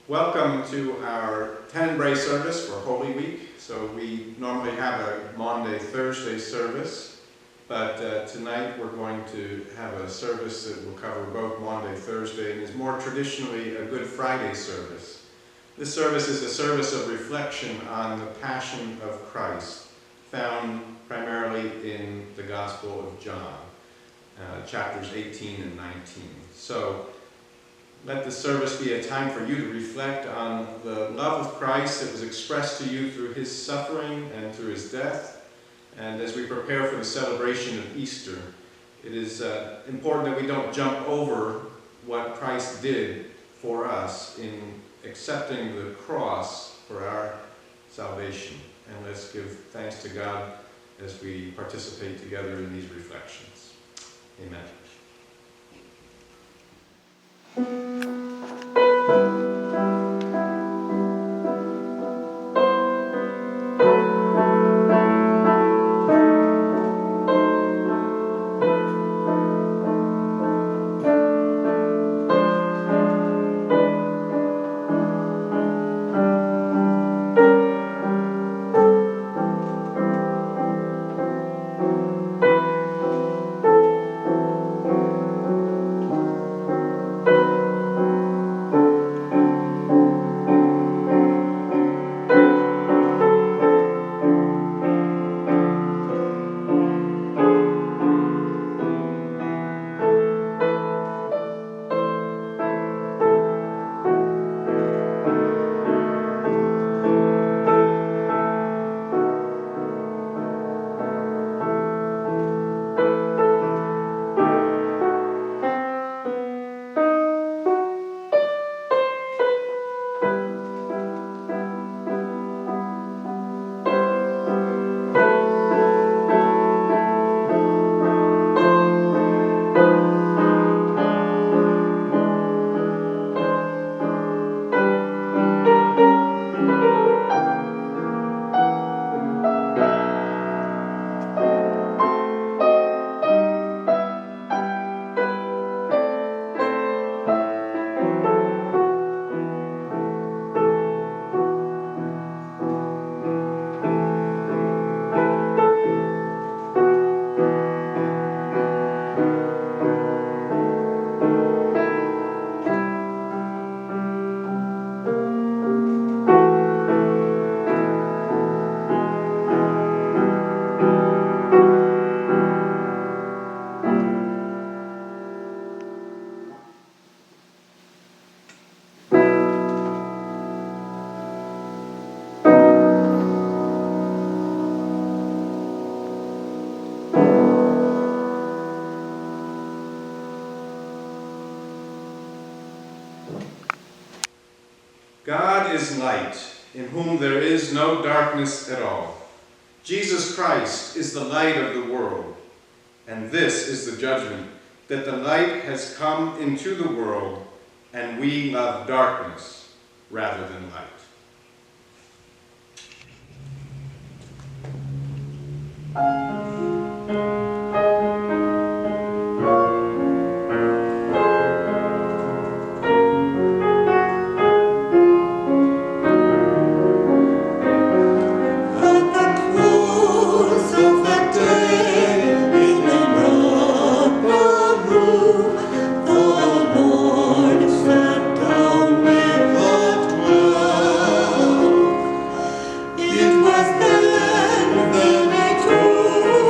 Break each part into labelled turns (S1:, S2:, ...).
S1: Welcome to our Tenebrae Service for Holy Week. So we normally have a Maundy, Thursday service, but tonight we're going to have a service that will cover both Maundy, Thursday, and is more traditionally a Good Friday service. This service is a service of reflection on the Passion of Christ, found primarily in the Gospel of John, chapters 18 and 19. So let the service be a time for you to reflect on the love of Christ that was expressed to you through his suffering and through his death. And as we prepare for the celebration of Easter, it is important that we don't jump over what Christ did for us in accepting the cross for our salvation. And let's give thanks to God as we participate together in these reflections. Amen. God is light, in whom there is no darkness at all. Jesus Christ is the light of the world, and this is the judgment, that the light has come into the world, and we love darkness rather than light.
S2: It was then that I told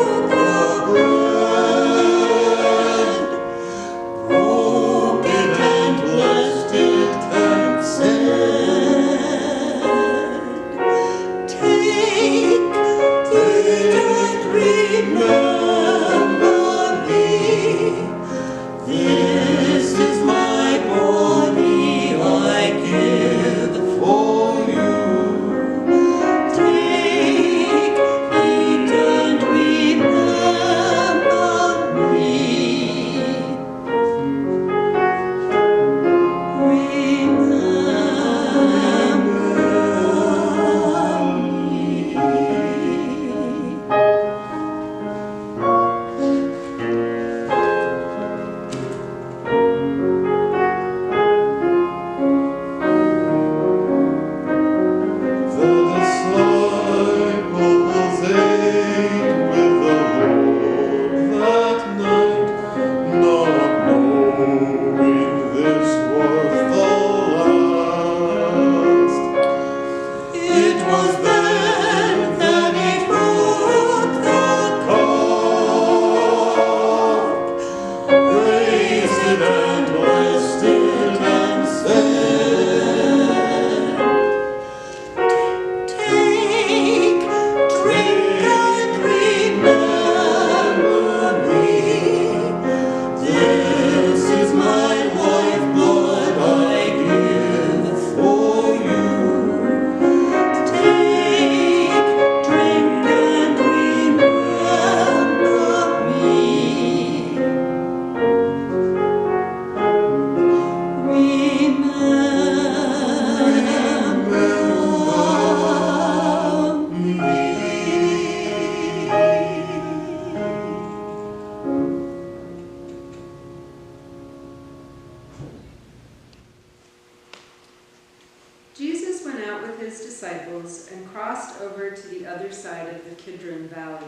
S2: out with his disciples and crossed over to the other side of the Kidron Valley.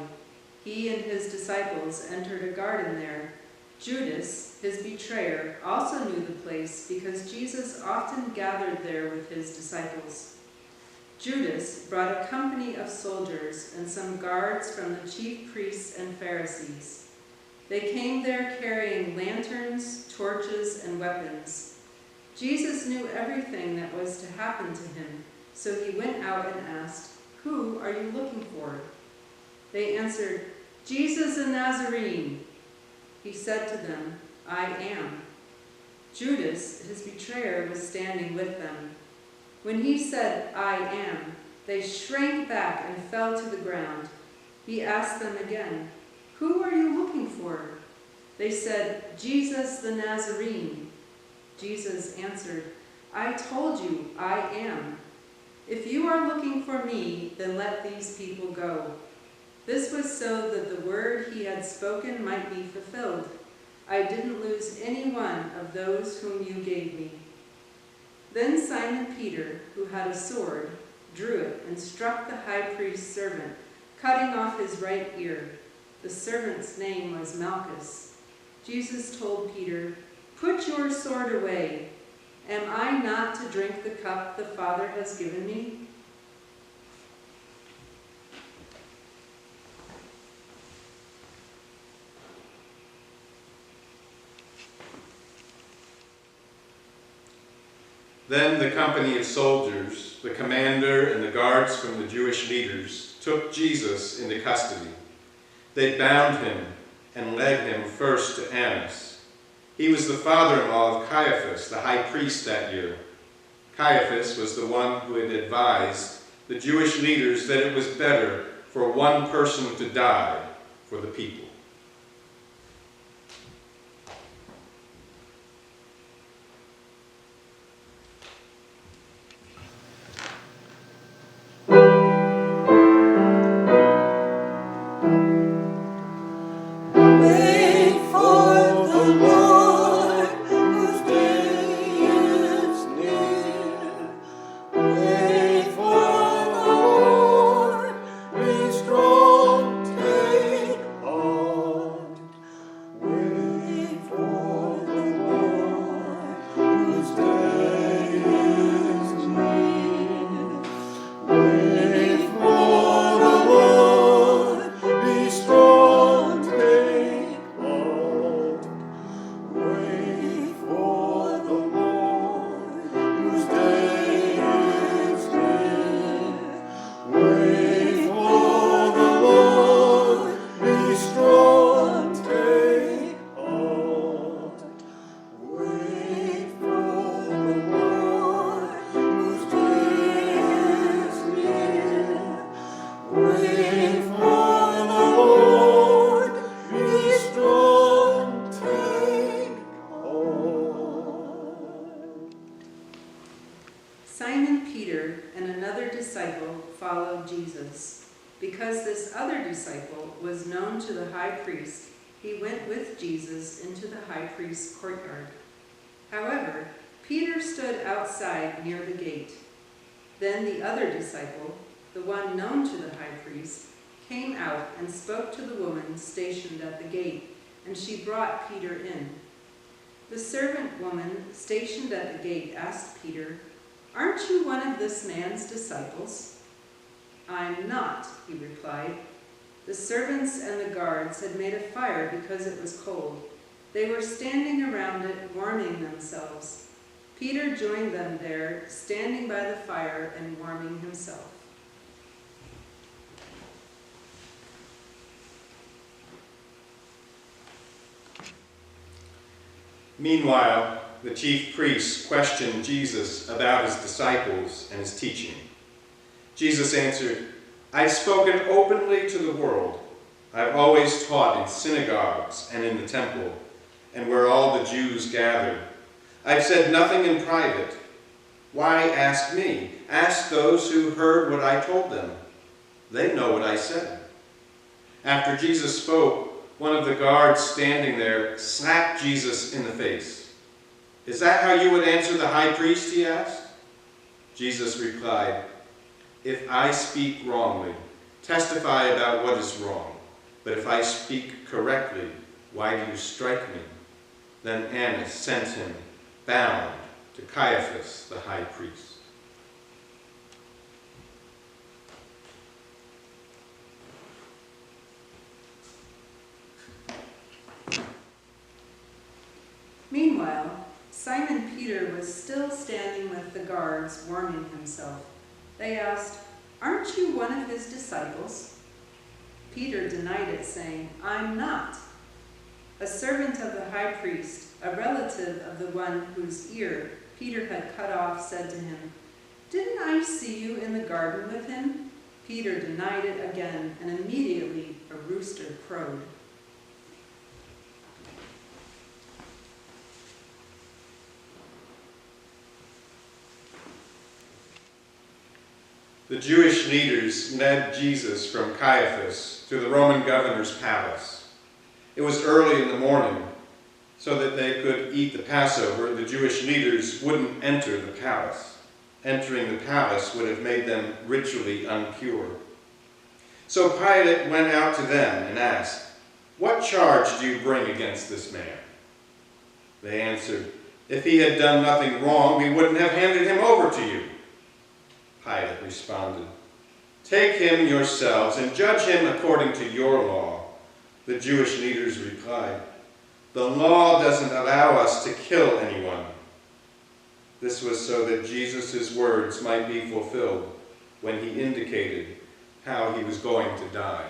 S2: He and his disciples entered a garden there. Judas, his betrayer, also knew the place because Jesus often gathered there with his disciples. Judas brought a company of soldiers and some guards from the chief priests and Pharisees. They came there carrying lanterns, torches, and weapons. Jesus knew everything that was to happen to him, so he went out and asked, "Who are you looking for?" They answered, "Jesus the Nazarene." He said to them, "I am." Judas, his betrayer, was standing with them. When he said, "I am," they shrank back and fell to the ground. He asked them again, "Who are you looking for?" They said, "Jesus the Nazarene." Jesus answered, "I told you I am. If you are looking for me, then let these people go." This was so that the word he had spoken might be fulfilled. "I didn't lose any one of those whom you gave me." Then Simon Peter, who had a sword, drew it and struck the high priest's servant, cutting off his right ear. The servant's name was Malchus. Jesus told Peter, "Put your sword away. Am I not to drink the cup the Father has given me?"
S1: Then the company of soldiers, the commander and the guards from the Jewish leaders, took Jesus into custody. They bound him and led him first to Annas. He was the father-in-law of Caiaphas, the high priest that year. Caiaphas was the one who had advised the Jewish leaders that it was better for one person to die for the people.
S2: Simon Peter and another disciple followed Jesus. Because this other disciple was known to the high priest, he went with Jesus into the high priest's courtyard. However, Peter stood outside near the gate. Then the other disciple, the one known to the high priest, came out and spoke to the woman stationed at the gate, and she brought Peter in. The servant woman stationed at the gate asked Peter, "Aren't you one of this man's disciples?" "I'm not," he replied. The servants and the guards had made a fire because it was cold. They were standing around it, warming themselves. Peter joined them there, standing by the fire and warming himself.
S1: Meanwhile, the chief priests questioned Jesus about his disciples and his teaching. Jesus answered, "I've spoken openly to the world. I've always taught in synagogues and in the temple, and where all the Jews gathered. I've said nothing in private. Why ask me? Ask those who heard what I told them. They know what I said." After Jesus spoke, one of the guards standing there slapped Jesus in the face. "Is that how you would answer the high priest?" he asked. Jesus replied, "If I speak wrongly, testify about what is wrong. But if I speak correctly, why do you strike me?" Then Annas sent him, bound, to Caiaphas, the high priest.
S2: Meanwhile, Simon Peter was still standing with the guards, warming himself. They asked, "Aren't you one of his disciples?" Peter denied it, saying, "I'm not." A servant of the high priest, a relative of the one whose ear Peter had cut off, said to him, "Didn't I see you in the garden with him?" Peter denied it again, and immediately a rooster crowed.
S1: The Jewish leaders led Jesus from Caiaphas to the Roman governor's palace. It was early in the morning, so that they could eat the Passover. The Jewish leaders wouldn't enter the palace. Entering the palace would have made them ritually impure. So Pilate went out to them and asked, "What charge do you bring against this man?" They answered, "If he had done nothing wrong, we wouldn't have handed him over to you." Pilate responded, "Take him yourselves and judge him according to your law." The Jewish leaders replied, "The law doesn't allow us to kill anyone." This was so that Jesus' words might be fulfilled when he indicated how he was going to die.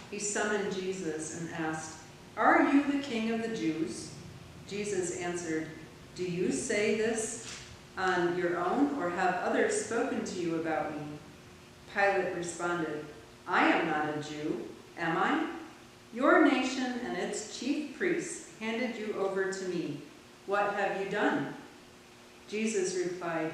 S2: He summoned Jesus and asked, "Are you the king of the Jews?" Jesus answered, "Do you say this on your own, or have others spoken to you about me?" Pilate responded, "I am not a Jew, am I? Your nation and its chief priests handed you over to me. What have you done?" Jesus replied,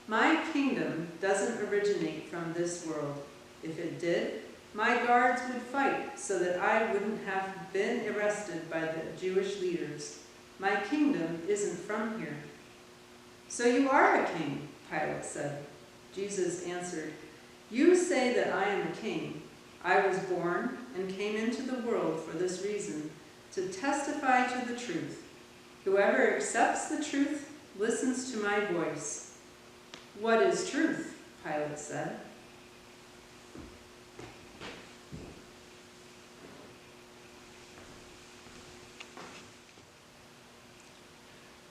S2: "My kingdom doesn't originate from this world. If it did, my guards would fight so that I wouldn't have been arrested by the Jewish leaders. My kingdom isn't from here." "So you are a king," Pilate said. Jesus answered, "You say that I am a king. I was born and came into the world for this reason, to testify to the truth. Whoever accepts the truth listens to my voice." "What is truth?" Pilate said.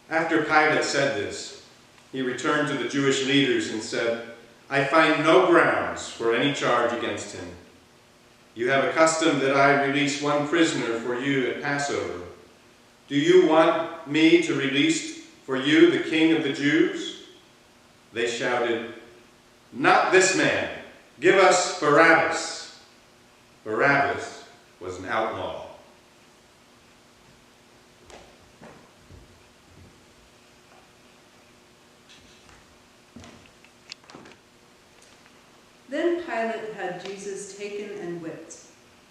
S1: After Pilate said this, he returned to the Jewish leaders and said, "I find no grounds for any charge against him. You have a custom that I release one prisoner for you at Passover. Do you want me to release for you the King of the Jews?" They shouted, "Not this man! Give us Barabbas!" Barabbas was an outlaw.
S2: Then Pilate had Jesus taken and whipped.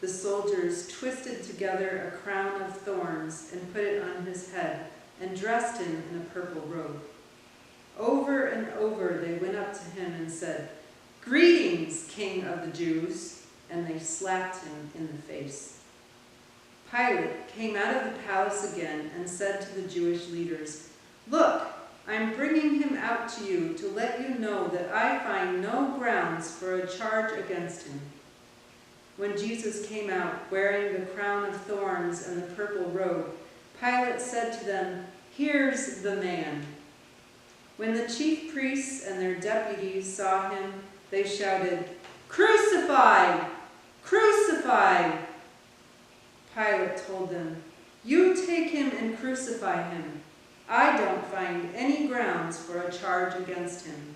S2: The soldiers twisted together a crown of thorns and put it on his head and dressed him in a purple robe. Over and over they went up to him and said, "Greetings, King of the Jews," and they slapped him in the face. Pilate came out of the palace again and said to the Jewish leaders, "Look, I'm bringing him out to you to let you know that I find no grounds for a charge against him." When Jesus came out wearing the crown of thorns and the purple robe, Pilate said to them, "Here's the man." When the chief priests and their deputies saw him, they shouted, "Crucify! Crucify!" Pilate told them, "You take him and crucify him. I don't find any grounds for a charge against him."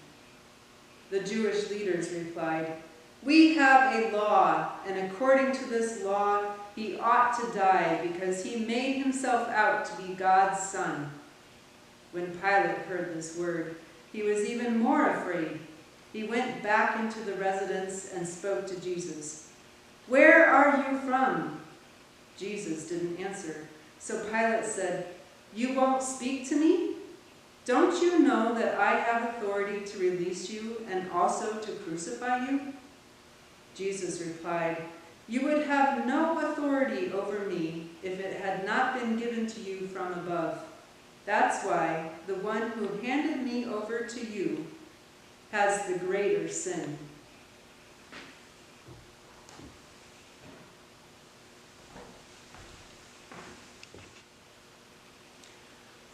S2: The Jewish leaders replied, "We have a law, and according to this law, he ought to die because he made himself out to be God's son." When Pilate heard this word, he was even more afraid. He went back into the residence and spoke to Jesus. "Where are you from?" Jesus didn't answer. So Pilate said, "You won't speak to me? Don't you know that I have authority to release you and also to crucify you?" Jesus replied, "You would have no authority over me if it had not been given to you from above. That's why the one who handed me over to you has the greater sin."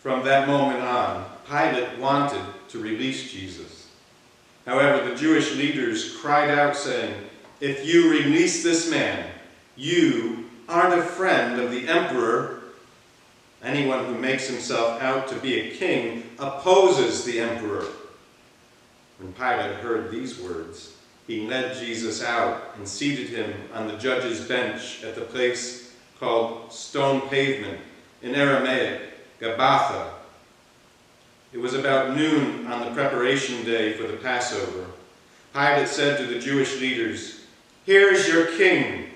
S1: From that moment on, Pilate wanted to release Jesus. However, the Jewish leaders cried out, saying, "If you release this man, you aren't a friend of the emperor. Anyone who makes himself out to be a king opposes the emperor." When Pilate heard these words, he led Jesus out and seated him on the judge's bench at the place called Stone Pavement, in Aramaic, Gabbatha. It was about noon on the preparation day for the Passover. Pilate said to the Jewish leaders, "Here's your king."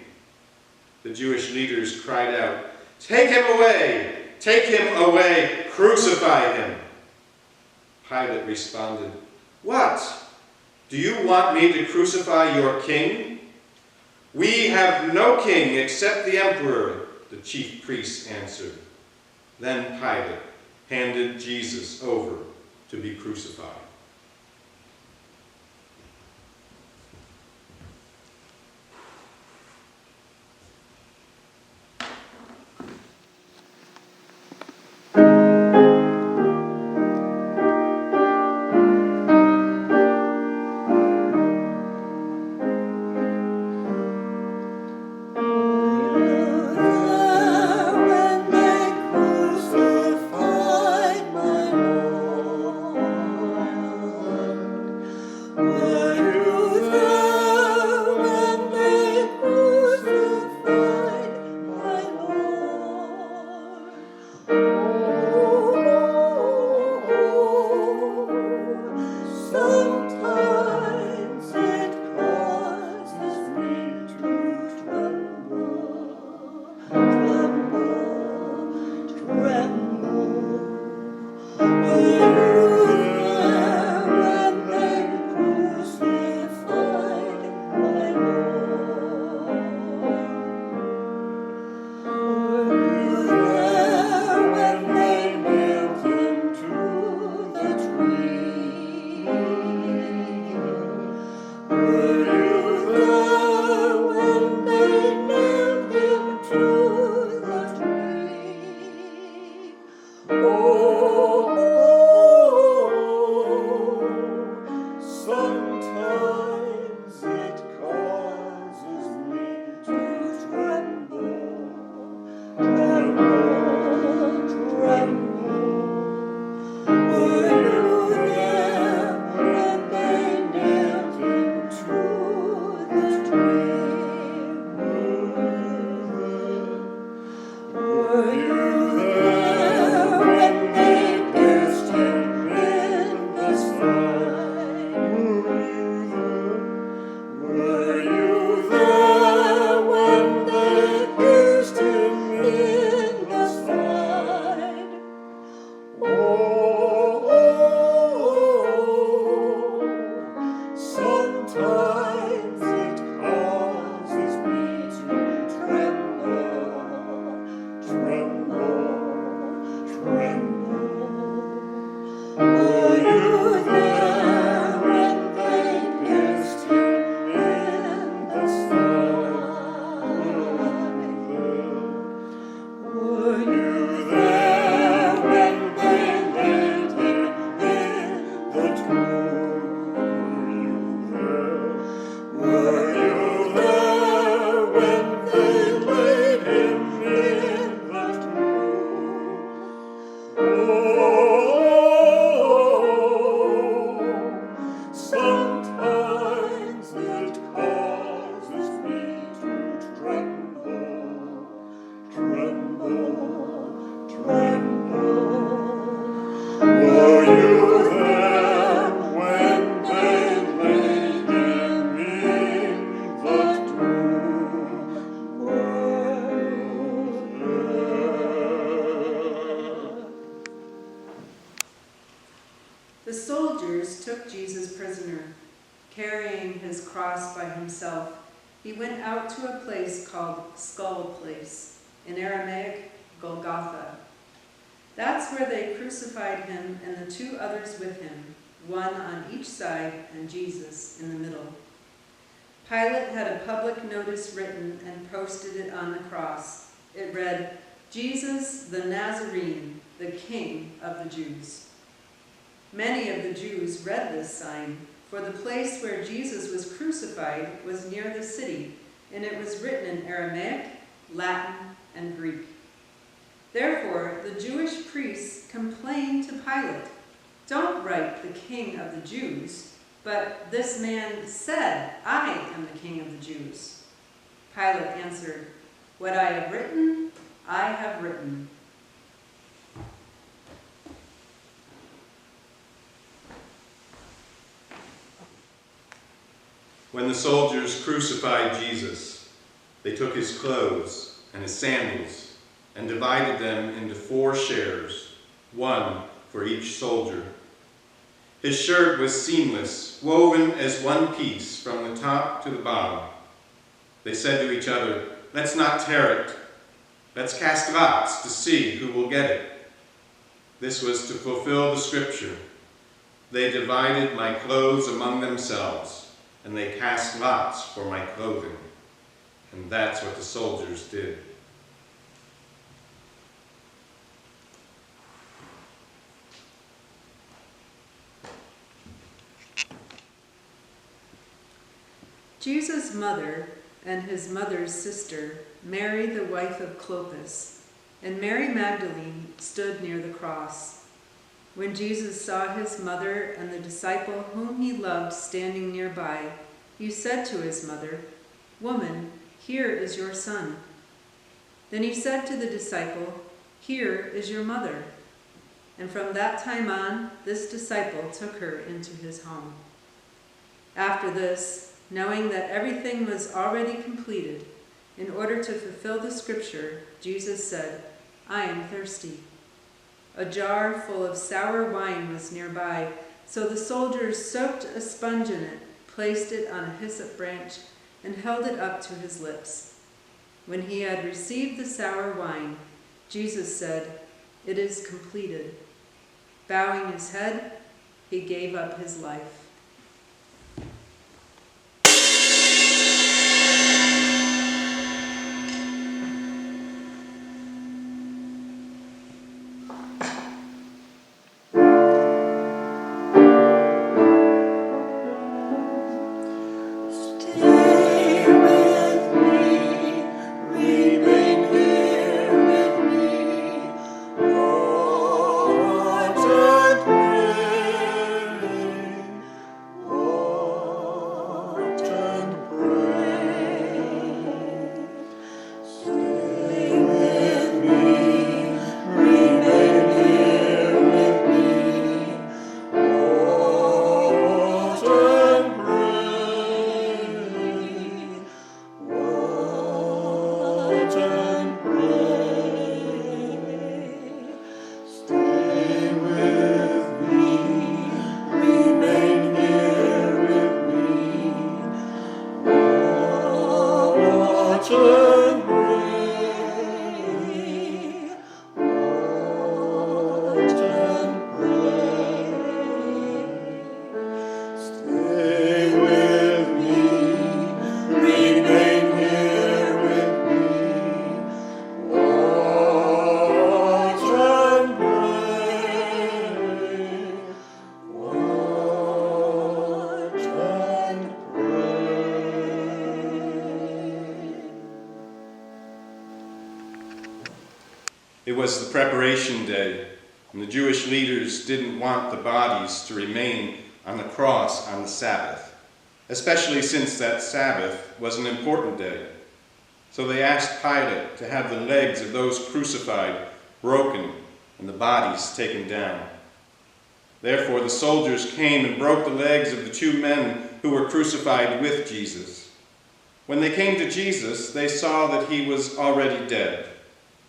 S1: The Jewish leaders cried out, "Take him away! Take him away! Crucify him!" Pilate responded, "What? Do you want me to crucify your king?" "We have no king except the emperor," the chief priests answered. Then Pilate handed Jesus over to be crucified.
S2: The soldiers took Jesus prisoner. Carrying his cross by himself, he went out to a place called Skull Place, in Aramaic, Golgotha. That's where they crucified him and the two others with him, one on each side and Jesus in the middle. Pilate had a public notice written and posted it on the cross. It read, "Jesus the Nazarene, the King of the Jews." Many of the Jews read this sign, for the place where Jesus was crucified was near the city, and it was written in Aramaic, Latin, and Greek. Therefore, the Jewish priests complained to Pilate, "Don't write the King of the Jews, but this man said, 'I am the King of the Jews.'" Pilate answered, "What I have written, I have written."
S1: When the soldiers crucified Jesus, they took his clothes and his sandals and divided them into 4 shares, one for each soldier. His shirt was seamless, woven as one piece from the top to the bottom. They said to each other, "Let's not tear it. Let's cast lots to see who will get it." This was to fulfill the scripture. They divided my clothes among themselves, and they cast lots for my clothing. And that's what the soldiers did.
S2: Jesus' mother and his mother's sister, Mary the wife of Clopas, and Mary Magdalene stood near the cross. When Jesus saw his mother and the disciple whom he loved standing nearby, he said to his mother, "Woman, here is your son." Then he said to the disciple, "Here is your mother." And from that time on, this disciple took her into his home. After this, knowing that everything was already completed, in order to fulfill the scripture, Jesus said, "I am thirsty." A jar full of sour wine was nearby, so the soldiers soaked a sponge in it, placed it on a hyssop branch, and held it up to his lips. When he had received the sour wine, Jesus said, "It is completed." Bowing his head, he gave up his life.
S1: It was the preparation day, and the Jewish leaders didn't want the bodies to remain on the cross on the Sabbath, especially since that Sabbath was an important day. So they asked Pilate to have the legs of those crucified broken and the bodies taken down. Therefore the soldiers came and broke the legs of the two men who were crucified with Jesus. When they came to Jesus, they saw that he was already dead,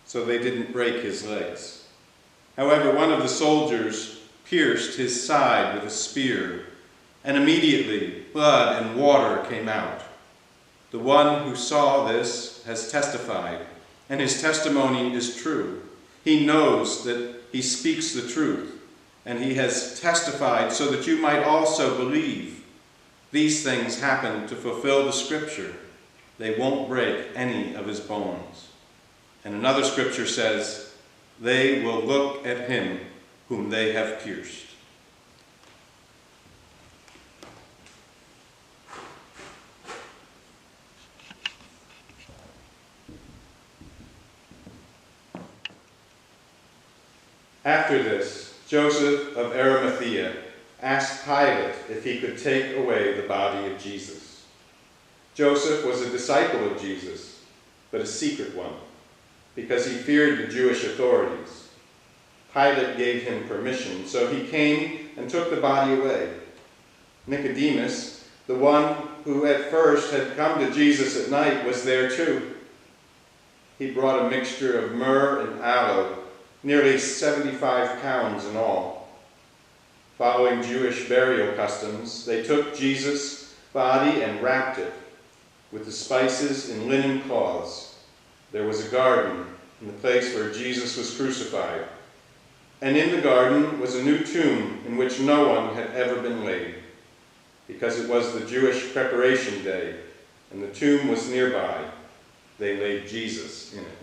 S1: so they didn't break his legs. However, one of the soldiers pierced his side with a spear, and immediately blood and water came out. The one who saw this has testified, and his testimony is true. He knows that he speaks the truth, and he has testified so that you might also believe. These things happened to fulfill the scripture. They won't break any of his bones. And another scripture says, they will look at him whom they have pierced. After this, Joseph of Arimathea asked Pilate if he could take away the body of Jesus. Joseph was a disciple of Jesus, but a secret one, because he feared the Jewish authorities. Pilate gave him permission, so he came and took the body away. Nicodemus, the one who at first had come to Jesus at night, was there too. He brought a mixture of myrrh and aloe, nearly 75 pounds in all. Following Jewish burial customs, they took Jesus' body and wrapped it with the spices in linen cloths. There was a garden in the place where Jesus was crucified, and in the garden was a new tomb in which no one had ever been laid, because it was the Jewish preparation day, and the tomb was nearby. They laid Jesus in it.